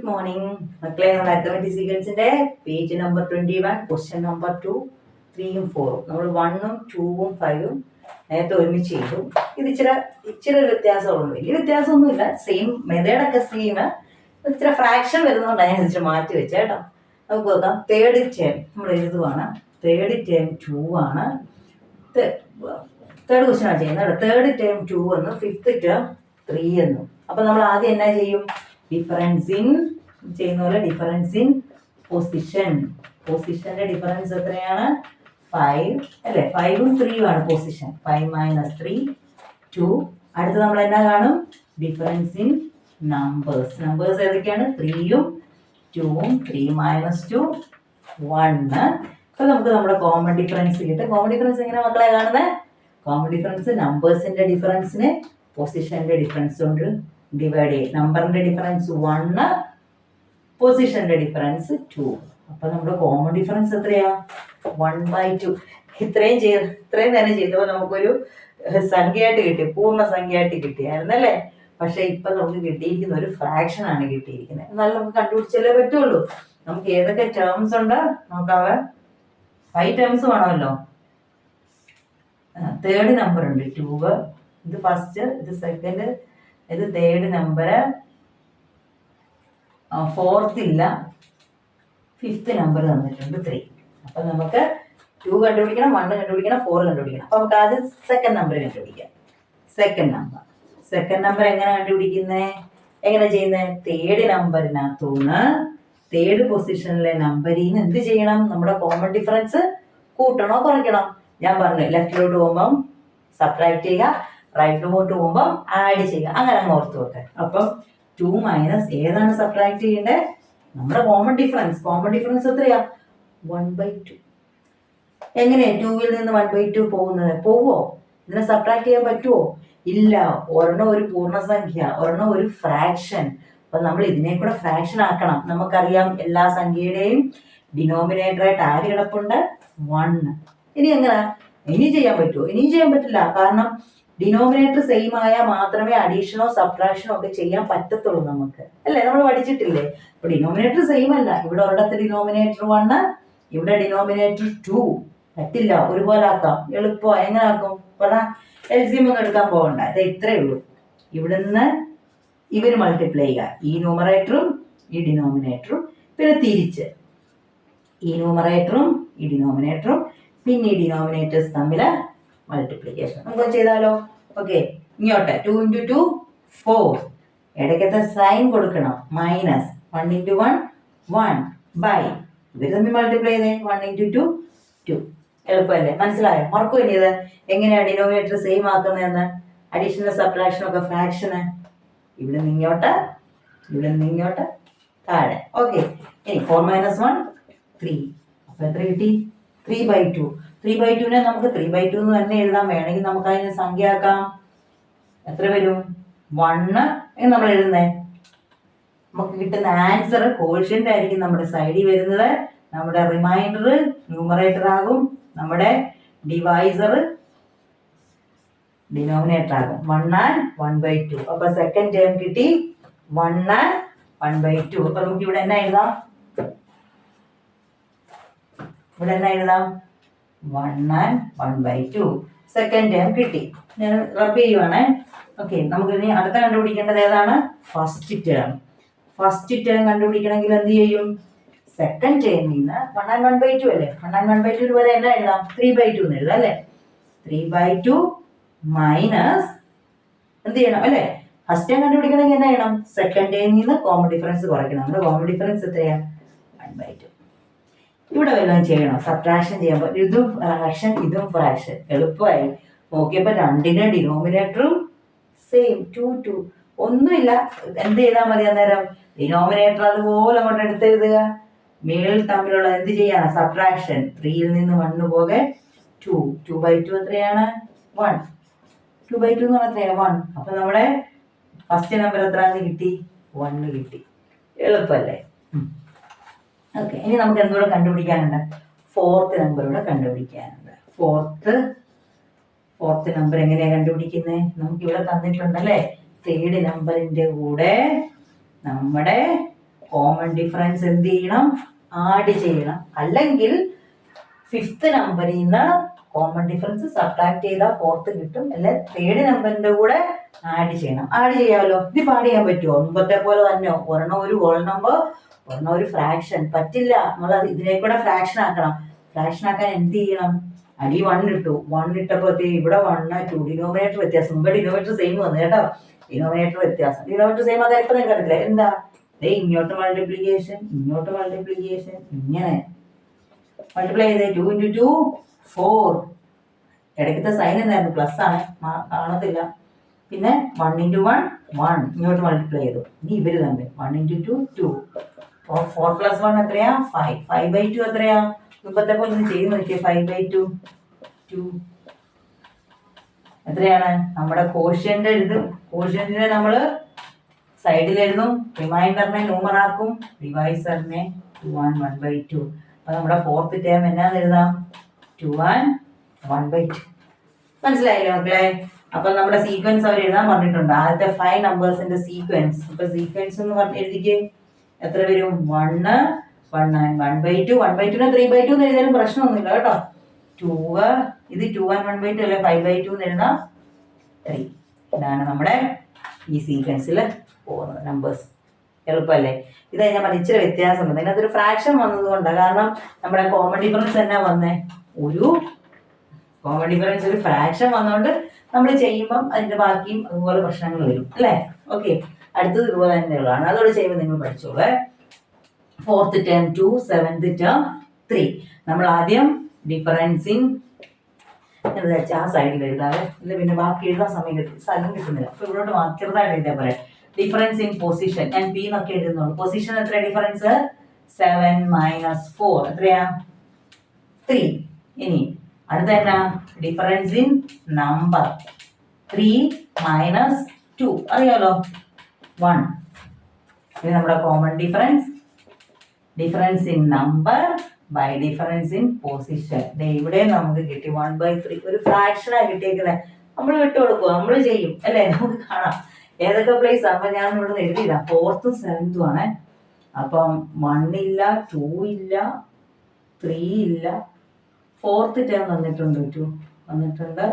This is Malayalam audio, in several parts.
മോർണിംഗ് മക്കളെ. നമ്മൾ അരിത്തമെറ്റിക് സീക്വൻസിന്റെ പേജ് നമ്പർ 21 ക്വസ്റ്റ്യൻ നമ്പർ 2, 3ഉം 4ഉം നമ്മൾ 1ഉം 2ഉം 5ഉം നേരത്തെ ഒരുമിച്ച് ചെയ്തു. ഇത് ഇച്ചിരി വ്യത്യാസമുള്ളൂ, വലിയ വ്യത്യാസമൊന്നുമില്ല, സെയിം മെത്തേഡൊക്കെ സെയിം. ഇച്ചിരി ഫ്രാക്ഷൻ വരുന്നതുകൊണ്ടാണ് ഞാൻ ഇച്ചിരി മാറ്റി വെച്ചത് കേട്ടോ. നമുക്ക് നോക്കാം. തേർഡ് ടേം നമ്മൾ എഴുതുവാണ്. തേർഡ് ടേം 2 ആണ്. തേർഡ് ക്വസ്റ്റ്യൻ ആണ് ചെയ്യുന്നത്. തേർഡ് ടേം 2 എന്നും ഫിഫ്ത്ത് ടേം 3 എന്നും. അപ്പൊ നമ്മൾ ആദ്യം എന്നാ ചെയ്യും? ഡിഫറൻസ് ഇൻ ചെയ്യുന്ന പോലെ ഡിഫറൻസ് ഇൻ പൊസിഷൻ. പൊസിഷന്റെ ഡിഫറൻസ് എത്രയാണ്? 5 അല്ലേ? 5ഉം 3ഉം ആണ് പൊസിഷൻ. 5 - 3 2. അടുത്ത് നമ്മൾ എന്നാ കാണും? Difference in numbers. നമ്പേഴ്സ് ഏതൊക്കെയാണ്? 3ഉം 2ഉം. 3 - 2 1. അപ്പൊ നമുക്ക് നമ്മുടെ കോമൺ ഡിഫറൻസ് കിട്ടും. കോമൺ ഡിഫറൻസ് എങ്ങനെ മക്കളെ കാണുന്നത്? കോമൺ ഡിഫറൻസ് നമ്പേഴ്സിന്റെ ഡിഫറൻസിനെ പൊസിഷന്റെ ഡിഫറൻസ് കൊണ്ട് ഡിവൈഡ് ചെയ്യും. നമ്പറിന്റെ ഡിഫറൻസ് 1, പൊസിഷന്റെ ഡിഫറൻസ് 2. അപ്പൊ നമ്മുടെ കോമൺ ഡിഫറൻസ് എത്രയാ? 1/2. ഇത്രയും നേരം ചെയ്തപ്പോൾ നമുക്കൊരു സംഖ്യയായിട്ട് കിട്ടി, പൂർണ്ണ സംഖ്യയായിട്ട് കിട്ടിയായിരുന്നല്ലേ? പക്ഷെ ഇപ്പൊ നമുക്ക് കിട്ടിയിരിക്കുന്ന ഒരു ഫ്രാക്ഷൻ ആണ് കിട്ടിയിരിക്കുന്നത്. എന്നാലും നമുക്ക് കണ്ടുപിടിച്ചാലേ പറ്റുള്ളൂ. നമുക്ക് ഏതൊക്കെ ടേംസ് ഉണ്ട് നോക്കാവേ. 5 ടേംസ് വേണമല്ലോ. തേർഡ് നമ്പർ ഉണ്ട് 2. ഇത് ഫസ്റ്റ്, ഇത് സെക്കൻഡ്, ഇത് തേർഡ് നമ്പർ. ഫോർത്ത് ഇല്ല, ഫിഫ്ത്ത് നമ്പർ തന്നിട്ടുണ്ട് 3. അപ്പൊ നമുക്ക് 2 കണ്ടുപിടിക്കണം, 1 കണ്ടുപിടിക്കണം, 4 കണ്ടുപിടിക്കണം. അപ്പൊ നമുക്ക് ആദ്യം സെക്കൻഡ് നമ്പർ കണ്ടുപിടിക്കാം. സെക്കൻഡ് നമ്പർ എങ്ങനെ കണ്ടുപിടിക്കുന്നേ? എങ്ങനെ ചെയ്യുന്നത്? തേർഡ് നമ്പറിനകത്തുനിന്ന് തേർഡ് പൊസിഷനിലെ നമ്പറിൽ നിന്ന് എന്ത് ചെയ്യണം? നമ്മുടെ കോമൺ ഡിഫറൻസ് കൂട്ടണോ കുറയ്ക്കണം? ഞാൻ പറഞ്ഞു, ലെഫ്റ്റിലോട്ട് പോകുമ്പം സബ്ട്രാക്ട് ചെയ്യുക, റൈറ്റിലോട്ട് പോകുമ്പോൾ ആഡ് ചെയ്യുക. അങ്ങനെ അങ്ങ് ഓർത്ത് വെക്കാൻ. അപ്പം 2 മൈനസ് ഏതാണ് സബ്ട്രാക്ട് ചെയ്യേണ്ടത്? നമ്മുടെ കോമൺ ഡിഫറൻസ്. കോമൺ ഡിഫറൻസ് എത്രയാ? 1/2. എങ്ങനെയാ 2വിൽ നിന്ന് 1/2 പോകുന്നത്? പോവോ? ഇതിനെ സബ്ട്രാക്ട് ചെയ്യാൻ പറ്റുമോ? ഇല്ല. ഒരെണ്ണം ഒരു പൂർണ്ണസംഖ്യ, ഒരെണ്ണം ഒരു ഫ്രാക്ഷൻ. അപ്പൊ നമ്മൾ ഇതിനെ കൂടെ ഫ്രാക്ഷൻ ആക്കണം. നമുക്കറിയാം എല്ലാ സംഖ്യയുടെയും ഡിനോമിനേറ്ററായിട്ട് ആര് കിടപ്പുണ്ട്? 1. ഇനി എങ്ങനെ? ഇനി ചെയ്യാൻ പറ്റുമോ? ഇനിയും ചെയ്യാൻ പറ്റില്ല. കാരണം ഡിനോമിനേറ്റർ സെയിം ആയാൽ മാത്രമേ അഡീഷനോ സബ്ട്രാക്ഷനോ ഒക്കെ ചെയ്യാൻ പറ്റത്തുള്ളൂ നമുക്ക്, അല്ലേ? നമ്മൾ പഠിച്ചിട്ടില്ലേ? അപ്പൊ ഡിനോമിനേറ്റർ സെയിം അല്ല. ഇവിടെ ഒരിടത്ത് ഡിനോമിനേറ്റർ 1, ഇവിടെ ഡിനോമിനേറ്റർ 2. പറ്റില്ല. ഒരുപോലെ ആക്കാം. എളുപ്പം എങ്ങനെ ആക്കും? LCM ഒന്നും എടുക്കാൻ പോകണ്ട. ഇത് ഇത്രയേ ഉള്ളൂ. ഇവിടുന്ന് ഇവര് മൾട്ടിപ്ലൈ ചെയ്യുക, ഈ ന്യൂമറേറ്ററും ഈ ഡിനോമിനേറ്ററും. പിന്നെ തിരിച്ച് ഈ ന്യൂമറേറ്ററും ഈ ഡിനോമിനേറ്ററും, പിന്നെ ഈ ഡിനോമിനേറ്റേഴ്സ് തമ്മിൽ മൾട്ടിപ്ലിക്കേഷൻ. നമുക്ക് ചെയ്താലോ? ഓക്കെ. ഇങ്ങോട്ട് 2 × 2 4. ഇടയ്ക്കത്തെ സൈൻ കൊടുക്കണം. മൈനസ് 1 × 1 1 ബൈ ഇവർ തമ്മിൽ മൾട്ടിപ്ലൈ ചെയ്തേ. 1 × 2 2. എളുപ്പമല്ലേ? മനസ്സിലായോ? മറക്കും ഇനി ഇത് എങ്ങനെയാണ് ഡിനോമിനേറ്റർ സെയിം ആക്കുന്നതെന്ന്. അഡീഷണൽ സബ്ട്രാക്ഷൻ ഒക്കെ ഫ്രാക്ഷന്. ഇവിടെ നിന്ന് ഇങ്ങോട്ട്, ഇവിടെ നിന്ന് ഇങ്ങോട്ട്, താഴെ. ഓക്കെ. ഇനി 4 - 1 3. അപ്പൊ എത്ര കിട്ടി? 3/2. 3/2നെ നമുക്ക് 3/2 എന്ന് തന്നെ എഴുതാൻ. വേണമെങ്കിൽ നമുക്ക് അതിനെ സംഖ്യ ആക്കാം. എത്ര വരും? 1 എന്ന് നമ്മൾ എഴുതുന്നേ. നമുക്ക് കിട്ടുന്ന ആൻസർ കോഷ്യന്റ് ആയിരിക്കും നമ്മുടെ സൈഡിൽ വരുന്നത്. നമ്മുടെ റിമൈൻഡർ ന്യൂമറേറ്റർ ആകും, നമ്മുടെ ഡിവൈസർ ഡിനോമിനേറ്റർ ആകും. 1 and 1/2. അപ്പൊ സെക്കൻഡ് ടേം കിട്ടി 1 and 1/2. അപ്പൊ നമുക്ക് ഇവിടെ എന്നാ എഴുതാം? 1 and 1/2. സെക്കൻഡ് ടേം കിട്ടി. ഞാൻ റബ് ചെയ്യുവാണേ. ഓക്കെ. നമുക്ക് ഇനി അടുത്ത കണ്ടുപിടിക്കേണ്ടത് ഏതാണ്? First term. ഫസ്റ്റ് ടേം കണ്ടുപിടിക്കണമെങ്കിൽ എന്ത് ചെയ്യും? സെക്കൻഡ് ടേമിൽ നിന്ന് 1 and 1/2 അല്ലേ? 1 and 1/2 വരെ എന്നാ എഴുതാം? 3/2 എന്ന് എഴുതാം, അല്ലേ? 3/2 മൈനസ് എന്ത് ചെയ്യണം, അല്ലേ? ഫസ്റ്റ് ടേം കണ്ടുപിടിക്കണമെങ്കിൽ എന്നാ ചെയ്യണം? സെക്കൻഡ് ടേമിൽ നിന്ന് കോമൺ ഡിഫറൻസ് കുറയ്ക്കണം. നമ്മുടെ കോമൺ ഡിഫറൻസ് എത്രയാ? 1/2. ഇവിടെ വല്ലതും ചെയ്യണം, സബ്ട്രാക്ഷൻ ചെയ്യാൻ പറ്റും. ഇതും ഫ്രാക്ഷൻ, ഇതും ഫ്രാക്ഷൻ. എളുപ്പമായി. നോക്കിയപ്പോ രണ്ടിന്റെ ഡിനോമിനേറ്ററും സെയിം 2 2. ഒന്നുമില്ല. എന്ത് ചെയ്താൽ മതി? അന്നേരം ഡിനോമിനേറ്റർ അതുപോലെ അങ്ങോട്ട് എടുത്തെഴുതുക. മേളിൽ തമ്മിലുള്ള എന്ത് ചെയ്യാണ്? സബ്ട്രാക്ഷൻ. 3ൽ നിന്ന് 1 പോകെ 2. 2/2 എത്രയാണ്? 1. 2/2 എന്ന് പറഞ്ഞാൽ എത്രയാണ്? 1. അപ്പൊ നമ്മുടെ ഫസ്റ്റ് നമ്പർ എത്രയാണെന്ന് കിട്ടി? 1 കിട്ടി. എളുപ്പമല്ലേ? ഓക്കെ. ഇനി നമുക്ക് എന്തുകൂടെ കണ്ടുപിടിക്കാനുണ്ട്? ഫോർത്ത് നമ്പർ കൂടെ കണ്ടുപിടിക്കാനുണ്ട്. ഫോർത്ത് നമ്പർ എങ്ങനെയാ കണ്ടുപിടിക്കുന്നത്? നമുക്ക് ഇവിടെ തന്നിട്ടുണ്ടല്ലേ? തേർഡ് നമ്പറിന്റെ കൂടെ നമ്മുടെ കോമൺ ഡിഫറൻസ് എന്ത് ചെയ്യണം? ആഡ് ചെയ്യണം. അല്ലെങ്കിൽ ഫിഫ്ത്ത് നമ്പറിൽ നിന്ന് കോമൺ ഡിഫറൻസ് സബ്ട്രാക്ട് ചെയ്താൽ ഫോർത്ത് കിട്ടും. അല്ലെ തേർഡ് നമ്പറിന്റെ കൂടെ ആഡ് ചെയ്യണം. ആഡ് ചെയ്യാമല്ലോ. ഇത് ആഡ് ചെയ്യാൻ പറ്റുമോ? മുമ്പത്തെ പോലെ തന്നെ ഒരെണ്ണം ഒരു ഹോൾ നമ്പർ, ഒരെണ്ണം ഒരു ഫ്രാക്ഷൻ. പറ്റില്ല. നമ്മൾ ഇതിനെ കൂടെ ഫ്രാക്ഷൻ ആക്കണം. ഫ്രാക്ഷൻ ആക്കാൻ എന്ത് ചെയ്യണം? അടി 1 ഇട്ടു. 1 ഇട്ടപ്പോഴത്തേ ഇവിടെ 1 2 ഡിനോമിനേറ്റർ വ്യത്യാസം. മുമ്പ് ഡിനോമിനേറ്റർ സെയിം വന്നു കേട്ടോ. ഡിനോമിനേറ്റർ വ്യത്യാസം. ഡിനോമിനേറ്റർ സെയിം ആക്കാൻ ഇപ്പൊ നിങ്ങൾക്ക് അറിയില്ല. എന്താ? ഇങ്ങോട്ട് മൾട്ടിപ്ലിക്കേഷൻ, ഇങ്ങോട്ട് മൾട്ടിപ്ലിക്കേഷൻ, ഇങ്ങനെ മൾട്ടിപ്ലൈ ചെയ്തേ. 2 × 2 4. ഇടയ്ക്കത്തെ സൈൻ എന്തായിരുന്നു? പ്ലസ് ആണ്, കാണത്തില്ല. പിന്നെ 1 × 1 1. ഇങ്ങോട്ട് മൾട്ടിപ്ലൈ ചെയ്തു. ഇനി ഇവര് തമ്മിൽ 1 × 2 2. 4 + 1 എത്രയാ? 5. 5/2 എത്രയാ? മുമ്പത്തെ പോലെ ഒന്ന് ചെയ്ത് നോക്കിയേ. 5/2 2 എത്രയാണ്? നമ്മുടെ കോഷ്യന്റ് എഴുതും. കോഷ്യന്റിനെ നമ്മൾ സൈഡിൽ എഴുതും. റിമൈൻഡറിനെ ന്യൂമർ ആക്കും. ഡിവൈസറിനെ 2 and 1/2. അപ്പൊ നമ്മുടെ ഫോർത്ത് ടേം എന്നാന്ന് എഴുതാം? 2 and 1/2. മനസ്സിലായില്ലേ മക്കളെ? അപ്പൊ നമ്മുടെ സീക്വൻസ് അവർ എഴുതാൻ പറഞ്ഞിട്ടുണ്ട്. ആദ്യത്തെ 5 നമ്പേഴ്സിന്റെ സീക്വൻസ്. അപ്പൊ സീക്വൻസ് എന്ന് പറഞ്ഞ് എഴുതിക്കേ. എത്ര വരും? 1 1 and 1/2. 1/2 3/2 എന്ന് എഴുതിയാലും പ്രശ്നമൊന്നുമില്ല കേട്ടോ. 2 ഇത് 2 and 1/2 അല്ലെ? 5/2 എന്ന് എഴുതാം. 3. ഇതാണ് നമ്മുടെ ഈ സീക്വൻസിൽ പോകുന്നത് നമ്പേഴ്സ്. എളുപ്പമല്ലേ? ഇത് ഞാൻ പറഞ്ഞ ഇച്ചിരി വ്യത്യാസമുണ്ട്. ഇതിനകത്തൊരു ഫ്രാക്ഷൻ വന്നതുകൊണ്ടാണ്. കാരണം നമ്മുടെ കോമൺ ഡിഫറൻസ് തന്നെ വന്നേ. ഒരു കോമൺ ഡിഫറൻസ് ഒരു ഫ്രാക്ഷൻ വന്നുകൊണ്ട് നമ്മൾ ചെയ്യുമ്പം അതിന്റെ ബാക്കിയും അതുപോലെ പ്രശ്നങ്ങൾ വരും അല്ലേ? ഓക്കെ, അടുത്തത് ഇതുപോലെ തന്നെയുള്ളതാണ്. അതോടെ ചെയ്യുമ്പോൾ നിങ്ങൾ പഠിച്ചോളൂ. Fourth term 2, seventh term 3. നമ്മൾ ആദ്യം ഡിഫറൻസിങ് എന്താ വെച്ചാൽ ആ സൈഡിൽ എഴുതാതെ, ഇല്ല പിന്നെ ബാക്കി എഴുതാൻ സ്ഥലം കിട്ടുന്നില്ല. അപ്പൊ ഇവിടോട്ട് ചെറുതായിട്ട് എഴുതിയാൽ പോലെ. ഡിഫറൻസ് ഇൻ പൊസിഷൻ ഞാൻ പി എന്നൊക്കെ എഴുതുന്നുള്ളൂ. പൊസിഷൻ എത്ര ഡിഫറൻസ്? 7 - 4 എത്രയാ? 3. ഇനി അടുത്ത എന്നാ? Difference in number. 3 - 2 അറിയാലോ? 1. ഇത് നമ്മുടെ common difference. Difference in number by difference in position. ഇവിടെ നമുക്ക് കിട്ടി 1/3. ഒരു ഫ്രാക്ഷനാണ് കിട്ടിയേക്കുന്നത്. നമ്മൾ വിട്ടുകൊടുക്കുക, നമ്മൾ ചെയ്യും അല്ലേ? നമുക്ക് കാണാം ഏതൊക്കെ പ്ലേസ്. അപ്പൊ ഞാൻ ഇവിടെ എഴുതിയില്ല. 4th 7th ആണ്. അപ്പം 1 ഇല്ല, 2 ഇല്ല, 3 ഇല്ല. 4th ടേം വന്നിട്ടുണ്ട് 2 വന്നിട്ടുണ്ട്.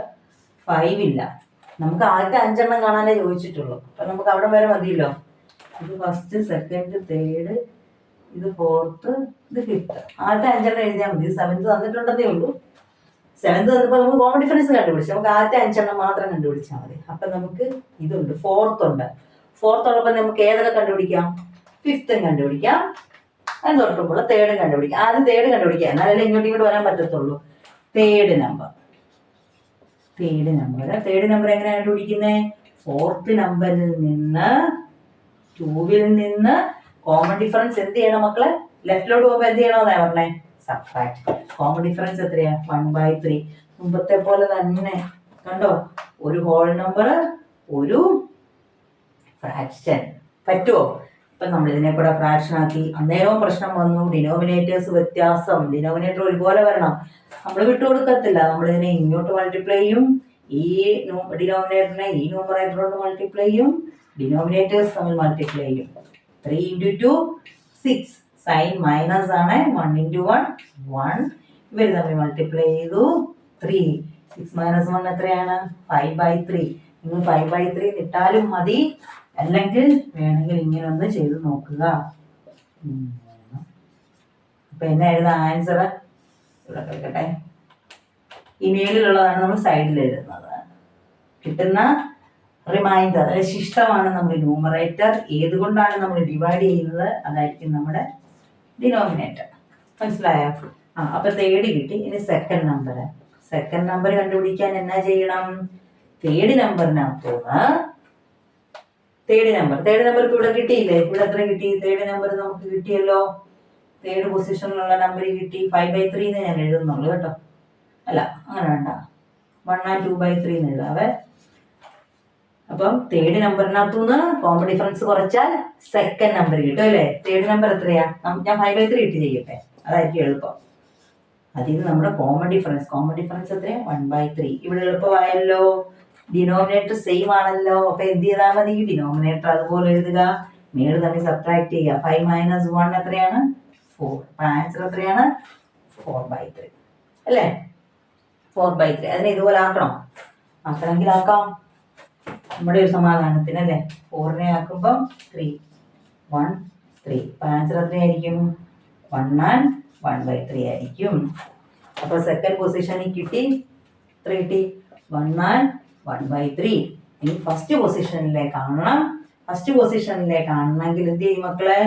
5 ഇല്ല. നമുക്ക് ആദ്യത്തെ 5 എണ്ണം കാണാനേ ചോദിച്ചിട്ടുള്ളൂ. അപ്പൊ നമുക്ക് അവിടെ വരെ മതിയല്ലോ. ഇത് ഫസ്റ്റ്, സെക്കൻഡ്, തേർഡ്, ഇത് 4th, ഇത് 5th. ആദ്യത്തെ 5 എണ്ണം എഴുതിയാൽ മതി. 7th തന്നിട്ടുണ്ടെന്നേ ഉള്ളൂ. 7th തന്നപ്പോൾ നമുക്ക് കോമൺ ഡിഫറൻസ് കണ്ടുപിടിച്ചു. നമുക്ക് ആദ്യത്തെ 5 എണ്ണം മാത്രം കണ്ടുപിടിച്ചാൽ മതി. അപ്പൊ നമുക്ക് ഇതുണ്ട്, 4th ഉണ്ട്. 4th ഉള്ളപ്പോൾ നമുക്ക് ഏതൊക്കെ കണ്ടുപിടിക്കാം? 5th കണ്ടുപിടിക്കാം. അത് തൊട്ടുമ്പോൾ തേർഡ് കണ്ടുപിടിക്കാം. ആദ്യം തേർഡ് കണ്ടുപിടിക്കാം, എന്നാലല്ലേ ഇങ്ങോട്ട് വരാൻ പറ്റത്തുള്ളൂ. തേർഡ് നമ്പർ എങ്ങനെയാണ് കണ്ടുപിടിക്കുന്നത്? 4th നമ്പറിൽ നിന്ന് 2-ൽ നിന്ന് കോമൺ ഡിഫറൻസ് എന്ത് ചെയ്യണം മക്കളെ? ലെഫ്റ്റിലോട്ട് പോകുമ്പോൾ എന്ത് ചെയ്യണമെന്നാ പറഞ്ഞേ? സബ്ട്രാക്ട്. കോമൺ ഡിഫറൻസ് എത്രയാ? 1/3. മുമ്പത്തെ പോലെ തന്നെ കണ്ടോ? ഒരു ഹോൾ നമ്പർ, ഒരു ഫ്രാക്ഷൻ. പറ്റുമോ? ഇപ്പൊ നമ്മൾ ഇതിനെ കൂടെ ഫ്രാക്ഷൻ ആക്കി. അന്നേരവും പ്രശ്നം വന്നു. ഡിനോമിനേറ്റേഴ്സ് വ്യത്യാസം. ഡിനോമിനേറ്റർ ഒരുപോലെ വരണം. നമ്മൾ വിട്ടുകൊടുക്കത്തില്ല. നമ്മളിതിനെ ഇങ്ങോട്ട് മൾട്ടിപ്ലൈ ചെയ്യും. ഈ ഡിനോമിനേറ്ററിനെ ഈ ന്യൂമറേറ്റർ കൊണ്ട് മൾട്ടിപ്ലൈ ചെയ്യും. ഡിനോമിനേറ്റേഴ്സ് തമ്മിൽ മൾട്ടിപ്ലൈ ചെയ്യും. 3 × 2 6. സൈൻ മൈനസ് ആണ്. 1 × 1 1. ഇവർ തമ്മിൽ മൾട്ടിപ്ലൈ ചെയ്തു. 3. 6 - 1 എത്രയാണ്? 5/3. നിങ്ങൾ 5/3 ഇട്ടാലും മതി. അല്ലെങ്കിൽ വേണമെങ്കിൽ ഇങ്ങനെ ഒന്ന് ചെയ്ത് നോക്കുക. അപ്പൊ എന്നാ എഴുതാം? ആൻസർ ഇവിടെ കേൾക്കട്ടെ. ഈ മേലിലുള്ളതാണ് നമ്മൾ സൈഡിൽ എഴുതുന്നത്. കിട്ടുന്ന റിമൈൻഡർ ശിഷ്ടമാണ് നമ്മുടെ ന്യൂമറേറ്റർ. ഏതുകൊണ്ടാണ് നമ്മൾ ഡിവൈഡ് ചെയ്യുന്നത് അതായിരിക്കും നമ്മുടെ ഡിനോമിനേറ്റർ. മനസ്സിലായോ? അപ്പൊ തേർഡ് കിട്ടി. ഇനി സെക്കൻഡ് നമ്പർ കണ്ടുപിടിക്കാൻ എന്നാ ചെയ്യണം? തേർഡ് നമ്പറിനകത്തുനിന്ന് തേർഡ് നമ്പർ ഇപ്പൊ ഇവിടെ കിട്ടിയില്ലേ? ഇവിടെ എത്ര കിട്ടി? തേർഡ് നമ്പർ നമുക്ക് കിട്ടിയല്ലോ. തേർഡ് പൊസിഷനിലുള്ള നമ്പർ കിട്ടി. 5/3 എന്ന് ഞാൻ എഴുതുന്നുള്ളൂ കേട്ടോ. അല്ല, അങ്ങനെ വേണ്ട. 1 and 2/3 എന്ന് എഴുതാവേ. അപ്പം തേർഡ് നമ്പറിനകത്തുനിന്ന് കോമൺ ഡിഫറൻസ് കുറച്ചാൽ സെക്കൻഡ് നമ്പർ കിട്ടും അല്ലേ? തേർഡ് നമ്പർ എത്രയാ? ഞാൻ 5/3 ഇട്ട് ചെയ്യട്ടെ, അതായിരിക്കും എളുപ്പം. അതിൽ നമ്മുടെ കോമൺ ഡിഫറൻസ് എത്രയാ? 1/3. ഇവിടെ എളുപ്പമായല്ലോ. ഡിനോമിനേറ്റർ സെയിം ആണല്ലോ. അപ്പൊ എന്ത് ചെയ്താൽ മതി? ഡിനോമിനേറ്റർ അതുപോലെ എഴുതുക. മേള് തമ്മിൽ സബ്ട്രാക്ട് ചെയ്യുക. 5 മൈനസ് 1 എത്രയാണ്? 4. അപ്പൊ ആൻസർ എത്രയാണ്? 4/3 അല്ലേ? 4/3. അതിനെ ഇതുപോലെ ആക്കണം. ആക്കണമെങ്കിൽ ആക്കാം, നമ്മുടെ ഒരു സമാധാനത്തിന് അല്ലേ. 4നെ ആക്കുമ്പം 3 1 3. അപ്പൊ ആൻസർ എത്രയായിരിക്കും? 1 and 1/3 ആയിരിക്കും. അപ്പൊ സെക്കൻഡ് പൊസിഷനിൽ കിട്ടി, എത്ര കിട്ടി? 1 and 1/3. ഇനി ഫസ്റ്റ് പൊസിഷനിലേക്ക് കാണണം. ഫസ്റ്റ് പൊസിഷനിലേക്ക് കാണണമെങ്കിൽ എന്ത് ചെയ്യും മക്കളെ?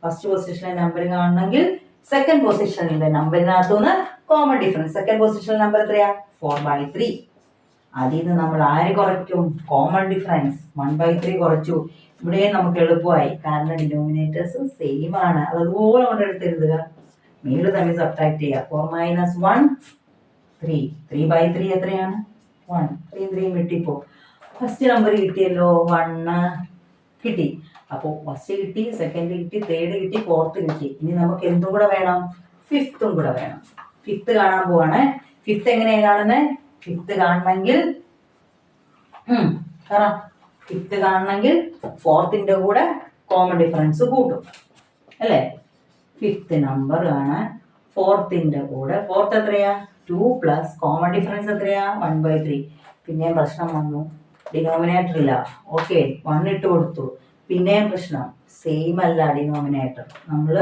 ഫസ്റ്റ് പൊസിഷനിലെ നമ്പർ കാണണമെങ്കിൽ സെക്കൻഡ് പൊസിഷനിലെ നമ്പറിനകത്തുനിന്ന് കോമൺ ഡിഫറൻസ്. സെക്കൻഡ് പൊസിഷനിലെ നമ്പർ എത്രയാ? 4/3. അതിൽ നിന്ന് നമ്മൾ ആര് കുറയ്ക്കും? കോമൺ ഡിഫറൻസ് 1/3 കുറച്ചു. ഇവിടെ നമുക്ക് എളുപ്പമായി, കാരണം ഡിനോമിനേറ്റേഴ്സ് സെയിം ആണ്. അതുപോലെ കൊണ്ടെടുത്ത് എഴുതുക. മേല് തമ്മിൽ സബ്ട്രാക്ട് ചെയ്യുക. 4 മൈനസ് 1 3. 3/3 എത്രയാണ്? 1. 3 3 വെട്ടിപ്പോ. ഫസ്റ്റ് നമ്പർ കിട്ടിയല്ലോ, 1 കിട്ടി. അപ്പോൾ ഫസ്റ്റ് കിട്ടി, സെക്കൻഡ് കിട്ടി, തേർഡ് കിട്ടി, ഫോർത്ത് കിട്ടി. ഇനി നമുക്ക് എന്തും കൂടെ വേണം? ഫിഫ്ത്തും കൂടെ വേണം. ഫിഫ്ത്ത് കാണാൻ പോവാണ്. ഫിഫ്ത്ത് എങ്ങനെയാണ് കാണുന്നത്? ഫിഫ്ത്ത് കാണണമെങ്കിൽ ഫിഫ്ത്ത് കാണണമെങ്കിൽ ഫോർത്തിന്റെ കൂടെ കോമൺ ഡിഫറൻസ് കൂട്ടും അല്ലേ? ഫിഫ്ത്ത് നമ്പർ കാണാൻ ഫോർത്തിന്റെ കൂടെ, ഫോർത്ത് എത്രയാ? 2 പ്ലസ് കോമൺ ഡിഫറൻസ് എത്രയാ? 1/3. പിന്നെയും പ്രശ്നം വന്നു, ഡിനോമിനേറ്റർ ഇല്ല. ഓക്കെ, 1 ഇട്ട് കൊടുത്തു. പിന്നെയും പ്രശ്നം, സെയിം അല്ല ഡിനോമിനേറ്റർ. നമ്മൾ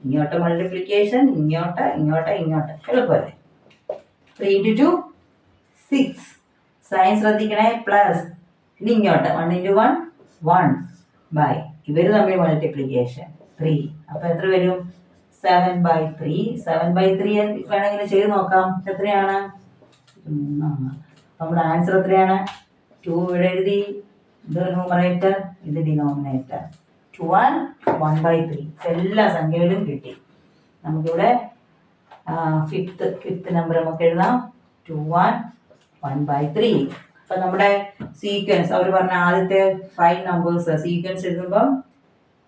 ഇങ്ങോട്ട് മൾട്ടിപ്ലിക്കേഷൻ, ഇങ്ങോട്ട് ഇങ്ങോട്ട് ഇങ്ങോട്ട്, എളുപ്പമല്ലേ? 3 × 2 6. സൈൻ ശ്രദ്ധിക്കണേ, പ്ലസ്. ഇനി ഇങ്ങോട്ട് 1 × 1 1 ബൈ ഇവര് തമ്മിൽ മൾട്ടിപ്ലിക്കേഷൻ 3. അപ്പൊ എത്ര വരും? 7/3. 7/3 വേണമെങ്കിൽ ചെയ്ത് നോക്കാം. എത്രയാണ്? നമ്മുടെ ആൻസർ എത്രയാണ്? 2 ഇവിടെ എഴുതി. ഇത് ന്യൂമറേറ്റർ, ഇത് ഡിനോമിനേറ്റർ. 2 and 1/3 എല്ലാ സംഖ്യകളും കിട്ടി. നമുക്കിവിടെ ഫിഫ്ത്ത് നമ്പർ നമുക്ക് എഴുതാം. 2 and 1/3. അപ്പൊ നമ്മുടെ സീക്വൻസ് അവർ പറഞ്ഞ ആദ്യത്തെ 5 നമ്പേഴ്സ് സീക്വൻസ് എഴുതുമ്പോൾ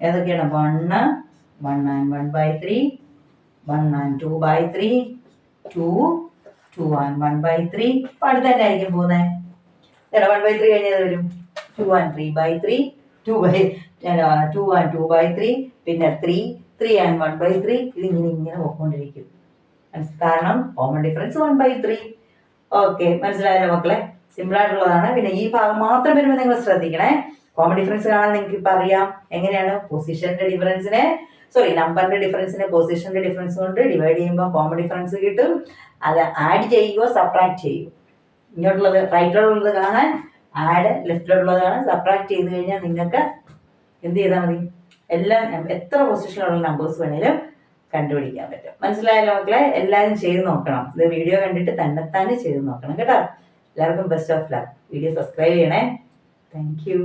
ഏതൊക്കെയാണ്? 1 and 1/3, 1 and 2/3, 2 and 1/3. അപ്പൊ അടുത്ത തന്നെ ആയിരിക്കും പോകുന്നത്. 1/3 കഴിഞ്ഞത് വരും 2 and 3/3, 2 and 2/3, പിന്നെ 3 and 1/3. ഇതിങ്ങനെ പോയിക്കൊണ്ടിരിക്കും. കാരണം കോമൺ ഡിഫറൻസ് 1/3. ഓക്കെ, മനസ്സിലായല്ലോ മക്കളെ? സിമ്പിൾ ആയിട്ടുള്ളതാണ്. പിന്നെ ഈ ഭാഗം മാത്രം വരുമ്പോൾ നിങ്ങൾ ശ്രദ്ധിക്കണേ. കോമൺ ഡിഫറൻസ് കാണാൻ നിങ്ങൾക്ക് ഇപ്പൊ അറിയാം. എങ്ങനെയാണ്? പൊസിഷന്റെ ഡിഫറൻസിനെ, നമ്പറിന്റെ ഡിഫറൻസിനെ പൊസിഷന്റെ ഡിഫറൻസ് കൊണ്ട് ഡിവൈഡ് ചെയ്യുമ്പോൾ കോമൺ ഡിഫറൻസ് കിട്ടും. അത് ആഡ് ചെയ്യുകയോ സബ്ട്രാക്ട് ചെയ്യുകയോ. ഇങ്ങോട്ടുള്ളത് റൈറ്റിലുള്ളത് കാണാൻ ആഡ്, ലെഫ്റ്റിലുള്ളത് കാണാൻ സബ്ട്രാക്ട് ചെയ്ത് കഴിഞ്ഞാൽ നിങ്ങൾക്ക് എന്ത് ചെയ്താൽ മതി? എല്ലാം എത്ര പൊസിഷനിലുള്ള നമ്പേഴ്സ് വേണേലും കണ്ടുപിടിക്കാൻ പറ്റും. മനസ്സിലായല്ലോ മക്കളെ? എല്ലാവരും ചെയ്ത് നോക്കണം. ഇത് വീഡിയോ കണ്ടിട്ട് തന്നെത്താനെ ചെയ്ത് നോക്കണം കേട്ടോ. എല്ലാവർക്കും best of luck. Video subscribe ചെയ്യണേ. Thank U.